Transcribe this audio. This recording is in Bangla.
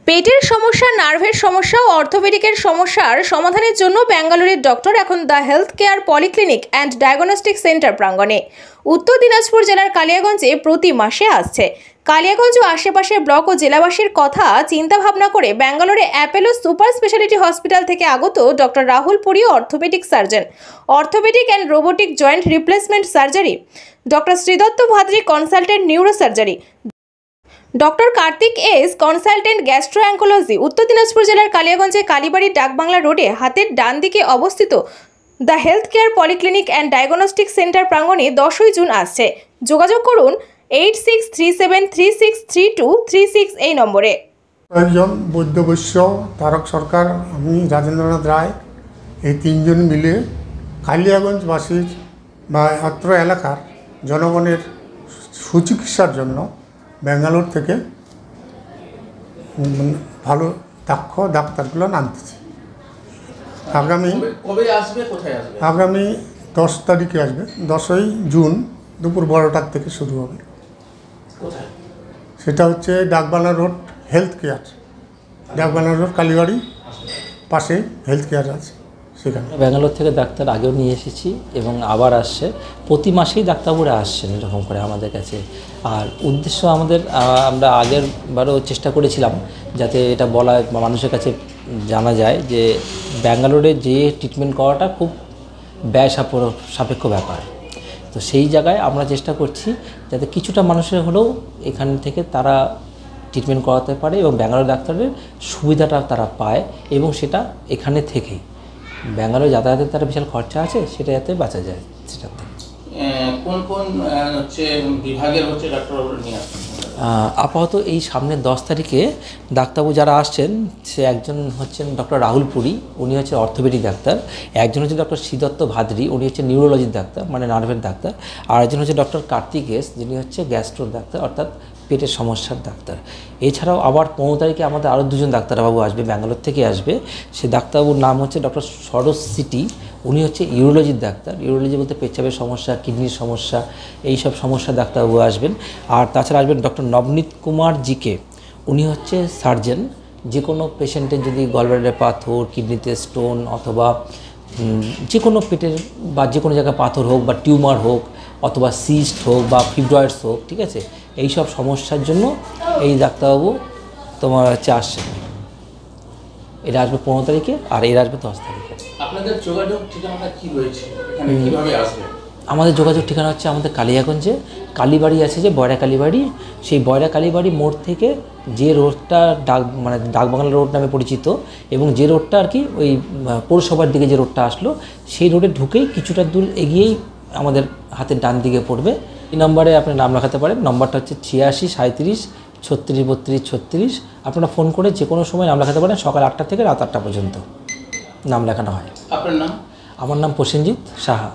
পেটের সমস্যা, নার্ভের সমস্যা ও অর্থোপেডিকের সমস্যার সমাধানের জন্য ব্যাঙ্গালোরের ডক্টর এখন the health care polyclinic and diagnostic centre প্রাঙ্গণে উত্তর দিনাজপুর জেলার কালিয়াগঞ্জে প্রতি মাসে আসছে। কালিয়াগঞ্জ ও আশেপাশের ব্লক ও জেলাবাসীর কথা চিন্তা ভাবনা করে ব্যাঙ্গালোরে অ্যাপেলো সুপার স্পেশালিটি হসপিটাল থেকে আগত doctor Rahul Puri, orthopaedic surgeon, orthopaedic and robotic joint replacement surgery, doctor Sridatta Bhadri, consultant neuro surgery, doctor Kartik S, consultant gastro oncology. Uttar Dinajpur জেলার কালিয়াগঞ্জে কালীবাড়ি ডাকবাংলা রোডে হাতের ডান দিকে অবস্থিত the health care polyclinic and diagnostic centre প্রাঙ্গণে 10ই জুন আসছে। যোগাযোগ করুন 8637363236 এই নম্বরে। কয়েকজন বৈদ্যবৈশ্য, তারক সরকার, আমি রাজেন্দ্রনাথ রায়, এই তিনজন মিলে কালিয়াগঞ্জবাসীর বা অত্র এলাকার জনগণের সুচিকিৎসার জন্য ব্যাঙ্গালোর থেকে ভালো দক্ষ ডাক্তারগুলো আনতেছে। আগামী 10 তারিখে আসবে, 10ই জুন দুপুর 12টার থেকে শুরু হবে। সেটা হচ্ছে ডাকবাংলা রোড হেলথ কেয়ার, ডাকবাংলা রোড কালীবাড়ি পাশে হেলথ কেয়ার আছে সেখানে। ব্যাঙ্গালোর থেকে ডাক্তার আগেও নিয়ে এসেছি এবং আবার আসছে, প্রতি মাসেই ডাক্তারবাবুরা আসছেন এরকম করে আমাদের কাছে। আর উদ্দেশ্য আমরা আগের বারও চেষ্টা করেছিলাম যাতে এটা বলা মানুষের কাছে জানা যায় যে ব্যাঙ্গালোরে যে ট্রিটমেন্ট করাটা খুব ব্যয় সাপেক্ষ ব্যাপার। তো সেই জায়গায় আমরা চেষ্টা করছি যাতে কিছুটা মানুষের হলেও এখান থেকে তারা ট্রিটমেন্ট করাতে পারে এবং ব্যাঙ্গালোর ডাক্তারের সুবিধাটা তারা পায় এবং সেটা এখানে থেকেই। ব্যাঙ্গালোর যাতায়াতের তারা বিশাল খরচা আছে, সেটা যাতে বাঁচা যায় সেটাতে। কোন কোন বিভাগের ডাক্তারবাবুরা নিয়ে আসছেন? আপাতত এই সামনের 10 তারিখে ডাক্তারবাবু যারা আসছেন সে একজন হচ্ছেন ডক্টর রাহুল পুরী, উনি হচ্ছে অর্থোপেডিক ডাক্তার। একজন হচ্ছে ডক্টর শ্রীদত্ত ভাদ্রী, উনি হচ্ছে নিউরোলজির ডাক্তার, মানে নার্ভের ডাক্তার। আর একজন হচ্ছে ডক্টর কার্তিক এস, যিনি হচ্ছে গ্যাস্ট্রোর ডাক্তার, অর্থাৎ পেটের সমস্যার ডাক্তার। এছাড়াও আবার 15 তারিখে আমাদের আরও 2জন ডাক্তারবাবু আসবে, ব্যাঙ্গালোর থেকে আসবে। সে ডাক্তারবাবুর নাম হচ্ছে ডক্টর সরোজ সিটি, উনি হচ্ছে ইউরোলজির ডাক্তার। ইউরোলজি বলতে পেচ্ছাপের সমস্যা, কিডনির সমস্যা, এই সব সমস্যা ডাক্তারবাবু আসবেন। আর তাছাড়া আসবেন ডক্টর নবনীত কুমার জিকে, উনি হচ্ছে সার্জন। যে কোনো পেশেন্টের যদি গলব্লাডারে পাথর, কিডনিতে স্টোন অথবা যে কোনো পেটের বা যে কোনো জায়গায় পাথর হোক বা টিউমার হোক অথবা সিস্ট হোক বা ফিব্রয়েডস হোক, ঠিক আছে, এই সব সমস্যার জন্য এই ডাক্তারবাবু তোমার হচ্ছে আসছে। এটা আসবে 15 তারিখে আর এরা আসবে 10 তারিখে। আপনাদের যোগাযোগ ঠিকানাটা কি রয়েছে, এখানে কিভাবে আসবে? আমাদের যোগাযোগ ঠিকানা হচ্ছে আমাদের কালিয়াগঞ্জে কালীবাড়ি আছে, যে বয়রা কালীবাড়ি, সেই বয়রা কালীবাড়ি মোড় থেকে যে রোডটা ডাকবাংলা রোড নামে পরিচিত এবং যে রোডটা আর কি ওই পৌরসভার দিকে যে রোডটা আসলো, সেই রোডে ঢুকেই কিছুটা দূর এগিয়েই আমাদের হাতের ডান দিকে পড়বে। এই নম্বরে আপনি নাম লেখাতে পারেন। নম্বরটা হচ্ছে 86 37 36 32 36। আপনারা ফোন করে যে কোনো সময় নাম লেখাতে পারেন, সকাল 8টা থেকে রাত 8টা পর্যন্ত নাম লেখানো হয়। আপনার নাম? আমার নাম প্রসেনজিৎ সাহা।